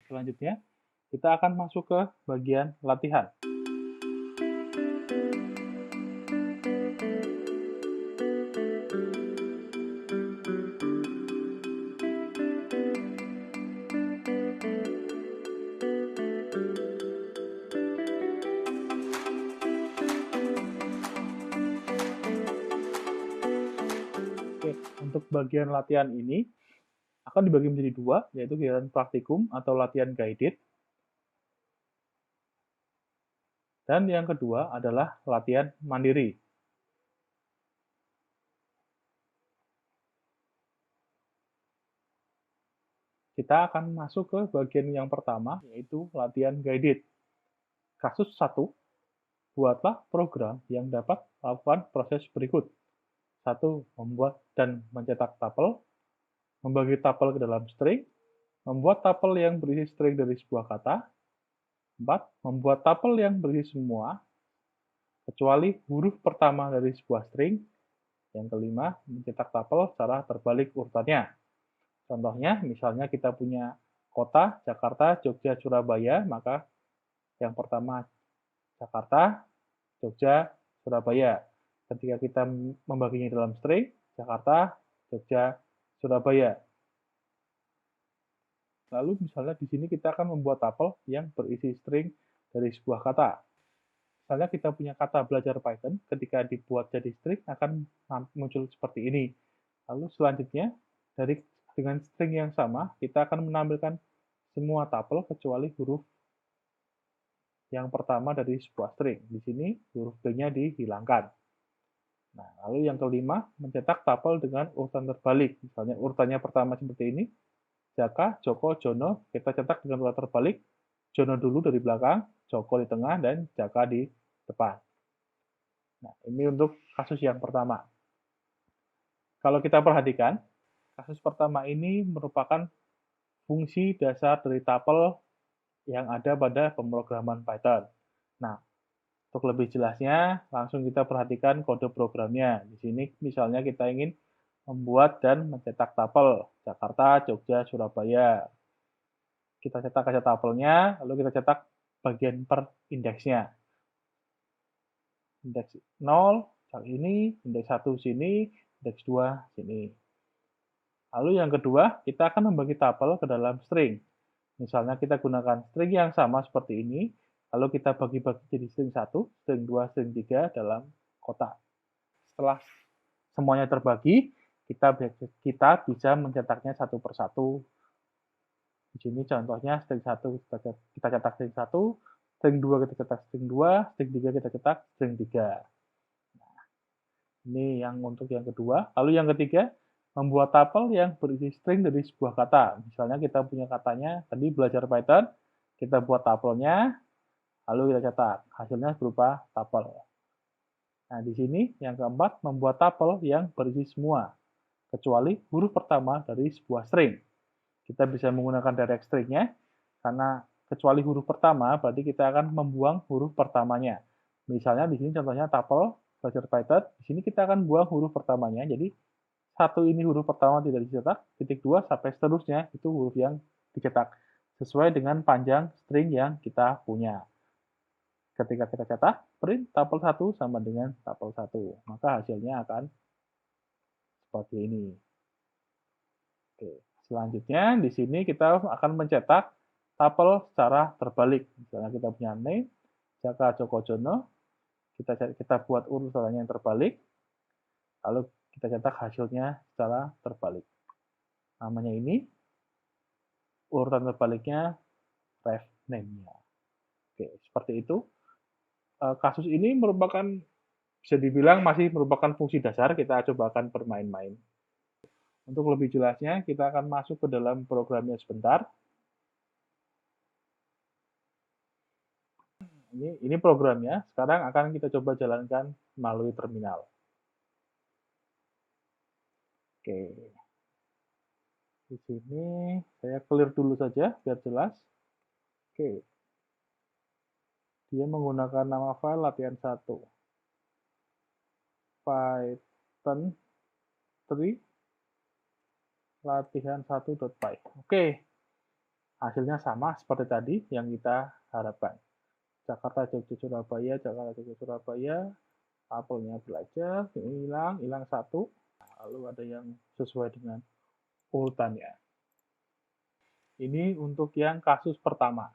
Selanjutnya, kita akan masuk ke bagian latihan. Oke, untuk bagian latihan ini akan dibagi menjadi dua, yaitu kegiatan praktikum atau latihan guided, dan yang kedua adalah latihan mandiri. Kita akan masuk ke bagian yang pertama, yaitu latihan guided. Kasus 1, buatlah program yang dapat melakukan proses berikut. 1. Membuat dan mencetak tapel, membagi tapel ke dalam string, membuat tapel yang berisi string dari sebuah kata. 4. Membuat tapel yang berisi semua, kecuali huruf pertama dari sebuah string. Yang kelima, mencetak tapel secara terbalik urutannya. Contohnya, misalnya kita punya kota, Jakarta, Jogja, Surabaya, maka yang pertama Jakarta, Jogja, Surabaya. Ketika kita membaginya dalam string, Jakarta, Jogja, Surabaya. Lalu misalnya di sini kita akan membuat tapel yang berisi string dari sebuah kata. Misalnya kita punya kata belajar Python, ketika dibuat jadi string akan muncul seperti ini. Lalu selanjutnya, dengan string yang sama, kita akan menampilkan semua tapel kecuali huruf yang pertama dari sebuah string. Di sini huruf B-nya dihilangkan. Nah, lalu yang kelima, mencetak tapel dengan urutan terbalik. Misalnya urutannya pertama seperti ini, Jaka, Joko, Jono, kita cetak dengan urutan terbalik. Jono dulu dari belakang, Joko di tengah, dan Jaka di depan. Nah, ini untuk kasus yang pertama. Kalau kita perhatikan, kasus pertama ini merupakan fungsi dasar dari tapel yang ada pada pemrograman Python. Nah, untuk lebih jelasnya, langsung kita perhatikan kode programnya. Di sini misalnya kita ingin membuat dan mencetak tapel Jakarta, Jogja, Surabaya. Kita cetak aja tapelnya, lalu kita cetak bagian per indeksnya. Indeks 0, ini, indeks 1 sini, indeks 2 sini. Lalu yang kedua, kita akan membagi tapel ke dalam string. Misalnya kita gunakan string yang sama seperti ini, lalu kita bagi-bagi jadi string 1, string 2, string 3 dalam kotak. Setelah semuanya terbagi, kita bisa mencetaknya satu persatu. Di sini contohnya string 1 kita cetak string 1, string 2 kita cetak string 2, string 3 kita cetak string 3. Nah, ini yang untuk yang kedua. Lalu yang ketiga, membuat tapel yang berisi string dari sebuah kata. Misalnya kita punya katanya, tadi belajar Python, kita buat tapelnya, lalu kita cetak. Hasilnya berupa tapel. Nah, di sini yang keempat, membuat tapel yang berisi semua, kecuali huruf pertama dari sebuah string. Kita bisa menggunakan direct string-nya, karena kecuali huruf pertama, berarti kita akan membuang huruf pertamanya. Misalnya di sini contohnya tapel, belajar Python, di sini kita akan buang huruf pertamanya, jadi satu ini huruf pertama tidak dicetak, titik 2 sampai seterusnya itu huruf yang dicetak, sesuai dengan panjang string yang kita punya. Ketika kita cetak, print tapel 1 sama dengan tapel 1, maka hasilnya akan seperti ini. Oke. Selanjutnya, di sini kita akan mencetak tapel secara terbalik. Misalnya kita punya name, Jaka, Joko, Jono, kita buat urutannya yang terbalik, lalu kita cetak hasilnya secara terbalik. Namanya ini, urutan terbaliknya ref name-nya. Oke, seperti itu. Kasus ini merupakan, bisa dibilang masih merupakan fungsi dasar, kita coba akan bermain-main. Untuk lebih jelasnya, kita akan masuk ke dalam programnya sebentar. Ini programnya, sekarang akan kita coba jalankan melalui terminal. Oke, di sini saya clear dulu saja biar jelas. Oke, dia menggunakan nama file latihan 1. Python 3 latihan 1.py. Oke, hasilnya sama seperti tadi yang kita harapkan. Jakarta, Jogja, Surabaya, Jakarta, Jogja, Surabaya, apelnya belajar, ini hilang satu, lalu ada yang sesuai dengan urutannya. Ini untuk yang kasus pertama.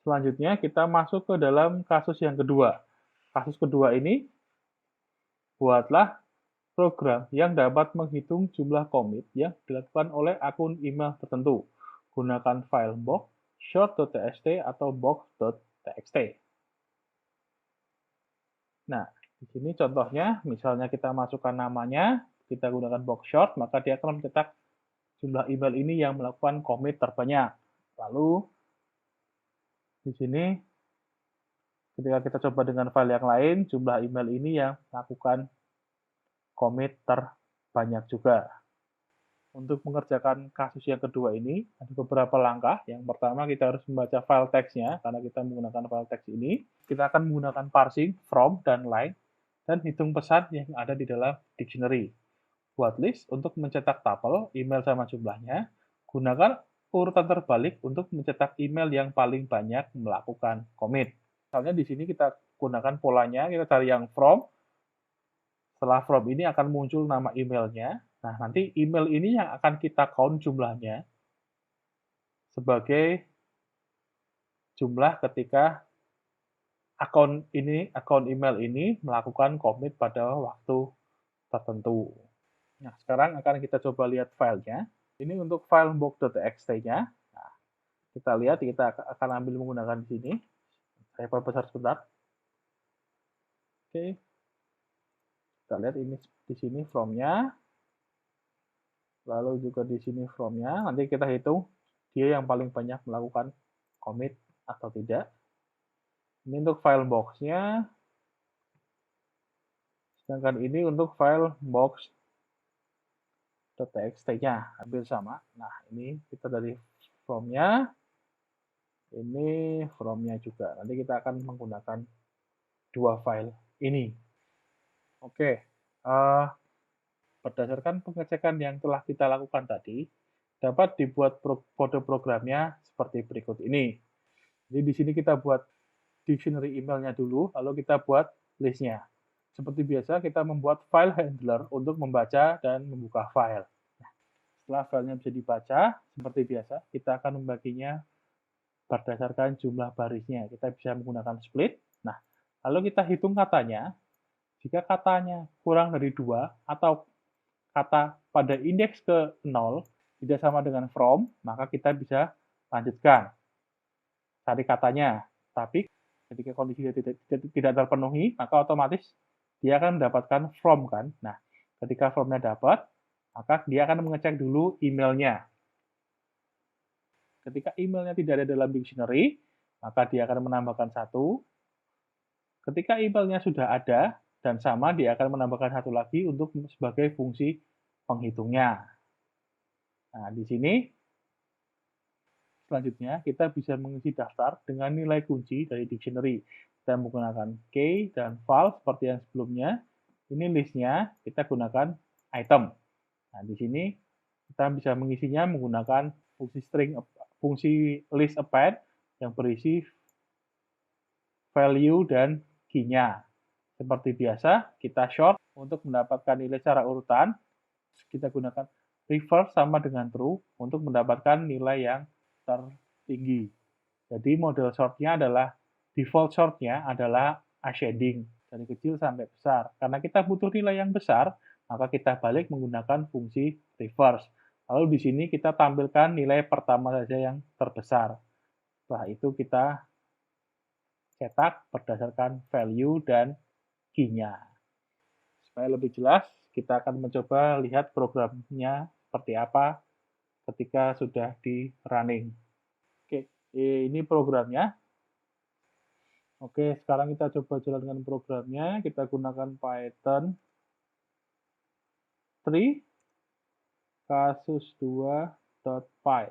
Selanjutnya kita masuk ke dalam kasus yang kedua. Kasus kedua ini, buatlah program yang dapat menghitung jumlah commit yang dilakukan oleh akun email tertentu. Gunakan file box, short.txt, atau box.txt. Nah, di sini contohnya, misalnya kita masukkan namanya, kita gunakan box short, maka dia akan mencetak jumlah email ini yang melakukan commit terbanyak. Lalu, di sini, ketika kita coba dengan file yang lain, jumlah email ini yang melakukan commit terbanyak juga. Untuk mengerjakan kasus yang kedua ini, ada beberapa langkah. Yang pertama, kita harus membaca file teksnya, karena kita menggunakan file teks ini. Kita akan menggunakan parsing, from, dan line, dan hitung pesan yang ada di dalam dictionary. Buat list untuk mencetak tuple, email sama jumlahnya. Gunakan urutan terbalik untuk mencetak email yang paling banyak melakukan commit. Misalnya di sini kita gunakan polanya, kita cari yang from. Setelah from ini akan muncul nama emailnya. Nah, nanti email ini yang akan kita count jumlahnya sebagai jumlah ketika akun email ini melakukan commit pada waktu tertentu. Nah, sekarang akan kita coba lihat filenya. Ini untuk file box.txt-nya. Nah, kita lihat, kita akan ambil menggunakan di sini. Saya perbesar sebentar. Oke. Kita lihat ini di sini from-nya. Lalu juga di sini from-nya. Nanti kita hitung dia yang paling banyak melakukan commit atau tidak. Ini untuk file box-nya. Sedangkan ini untuk file box.txt-nya. Hampir sama. Nah, ini kita dari from-nya. Ini from-nya juga. Nanti kita akan menggunakan dua file ini. Oke. Berdasarkan pengecekan yang telah kita lakukan tadi, dapat dibuat kode programnya seperti berikut ini. Jadi di sini kita buat dictionary emailnya dulu, lalu kita buat listnya. Seperti biasa, kita membuat file handler untuk membaca dan membuka file. Nah, setelah filenya bisa dibaca, seperti biasa, kita akan membaginya berdasarkan jumlah barisnya. Kita bisa menggunakan split. Nah, lalu kita hitung katanya. Jika katanya kurang dari 2 atau kata pada indeks ke 0 tidak sama dengan from, maka kita bisa lanjutkan cari katanya. Tapi ketika kondisi tidak terpenuhi, maka otomatis dia akan mendapatkan from kan. Nah, ketika from-nya dapat, maka dia akan mengecek dulu emailnya. Ketika emailnya tidak ada dalam dictionary, maka dia akan menambahkan satu. Ketika emailnya sudah ada dan sama, dia akan menambahkan satu lagi untuk sebagai fungsi penghitungnya. Nah, di sini selanjutnya kita bisa mengisi daftar dengan nilai kunci dari dictionary. Kita menggunakan key dan val seperti yang sebelumnya. Ini listnya, kita gunakan item. Nah, di sini kita bisa mengisinya menggunakan fungsi list append yang berisi value dan key-nya. Seperti biasa, kita short untuk mendapatkan nilai secara urutan. Kita gunakan reverse sama dengan true untuk mendapatkan nilai yang tertinggi. Jadi model short-nya adalah, default short-nya adalah ascending, dari kecil sampai besar. Karena kita butuh nilai yang besar, maka kita balik menggunakan fungsi reverse. Lalu di sini kita tampilkan nilai pertama saja yang terbesar. Setelah itu kita cetak berdasarkan value dan key-nya. Supaya lebih jelas, kita akan mencoba lihat programnya seperti apa ketika sudah di running. Oke, ini programnya. Oke, sekarang kita coba jalankan programnya. Kita gunakan Python 3 kasus2.py.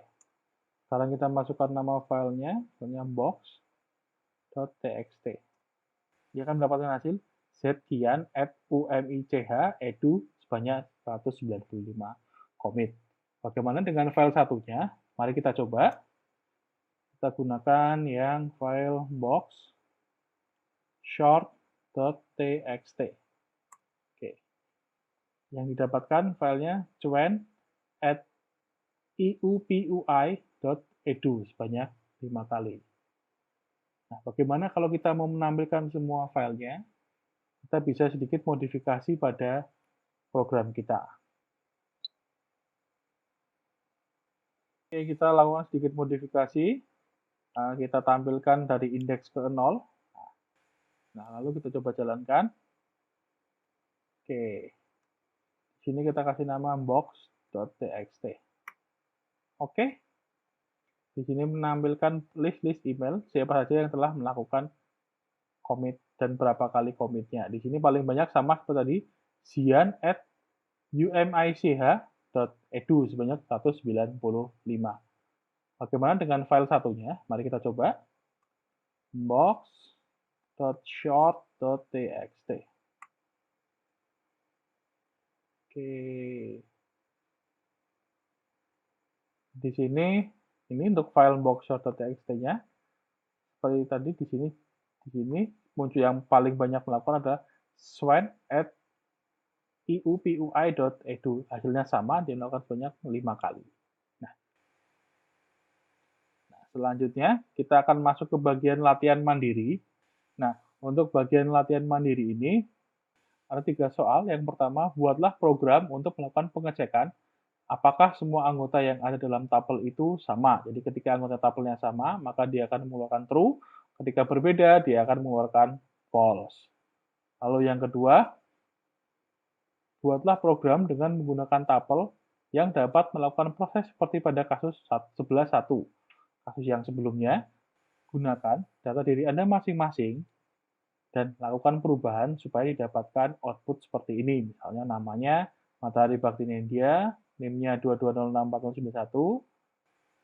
Sekarang kita masukkan nama filenya, misalnya box.txt. Dia akan mendapatkan hasil zkian@umich.edu sebanyak 195 commit. Bagaimana dengan file satunya? Mari kita coba. Kita gunakan yang file box short.txt. Oke. Yang didapatkan filenya cuan@iupui.edu sebanyak 5 kali. Nah, bagaimana kalau kita mau menampilkan semua filenya? Kita bisa sedikit modifikasi pada program kita. Oke, kita lakukan sedikit modifikasi. Kita tampilkan dari indeks ke 0. Nah, lalu kita coba jalankan. Oke. Di sini kita kasih nama box.txt. Oke. Di sini menampilkan list-list email siapa saja yang telah melakukan commit dan berapa kali commitnya. Di sini paling banyak sama seperti tadi, zian@umich.edu sebanyak 195. Bagaimana dengan file satunya? Mari kita coba. box.short.txt. Oke. Di sini ini untuk file box.short.txt-nya. Seperti tadi di sini muncul yang paling banyak melakukan adalah swan@iupui.edu. Hasilnya sama, dia melakukan sebanyak 5 kali. Nah, selanjutnya kita akan masuk ke bagian latihan mandiri. Nah, untuk bagian latihan mandiri ini ada 3 soal. Yang pertama, buatlah program untuk melakukan pengecekan apakah semua anggota yang ada dalam tabel itu sama. Jadi ketika anggota tabelnya sama, maka dia akan mengeluarkan true. Ketika berbeda, dia akan mengeluarkan false. Lalu yang kedua, buatlah program dengan menggunakan tabel yang dapat melakukan proses seperti pada kasus 11.1. Kasus yang sebelumnya, gunakan data diri Anda masing-masing dan lakukan perubahan supaya didapatkan output seperti ini. Misalnya namanya Matahari Bakti India, NIM-nya 22064091,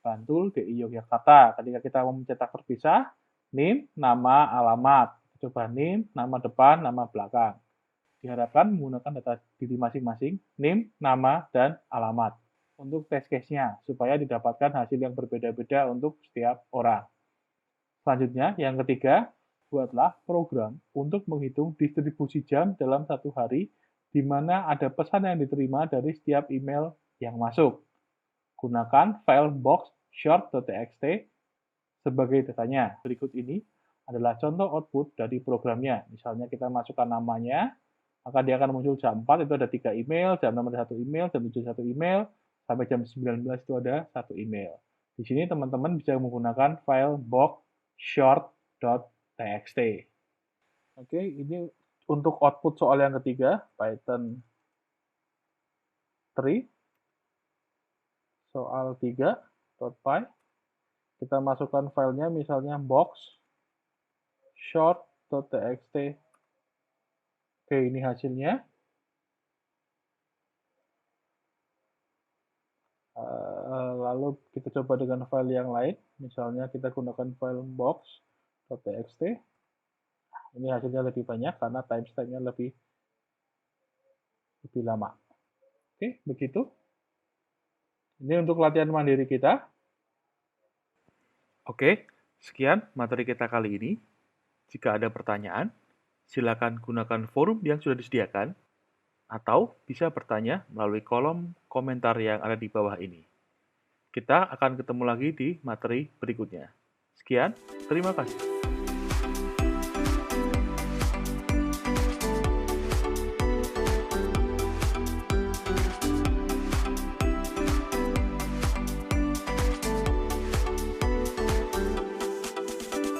Bantul, DI Yogyakarta. Ketika kita mau mencetak terpisah, NIM, nama, alamat. Coba NIM, nama depan, nama belakang. Diharapkan menggunakan data diri masing-masing, NIM, nama, dan alamat. Untuk test case-nya, supaya didapatkan hasil yang berbeda-beda untuk setiap orang. Selanjutnya, yang ketiga, buatlah program untuk menghitung distribusi jam dalam satu hari, di mana ada pesan yang diterima dari setiap email yang masuk. Gunakan file box short.txt sebagai datanya. Berikut ini adalah contoh output dari programnya. Misalnya kita masukkan namanya, maka dia akan muncul jam 4 itu ada 3 email, jam 6 ada 1 email, jam 7 1 email, sampai jam 19 itu ada 1 email. Di sini teman-teman bisa menggunakan file box short.txt. Oke, ini untuk output soal yang ketiga, Python 3. Soal 3.py. Kita masukkan filenya misalnya box short.txt. Oke, ini hasilnya. Lalu kita coba dengan file yang lain. Misalnya kita gunakan file box.txt. Ini hasilnya lebih banyak karena timestamp-nya lebih lama. Oke, begitu. Ini untuk latihan mandiri kita. Oke, sekian materi kita kali ini. Jika ada pertanyaan, silakan gunakan forum yang sudah disediakan, atau bisa bertanya melalui kolom komentar yang ada di bawah ini. Kita akan ketemu lagi di materi berikutnya. Sekian, terima kasih.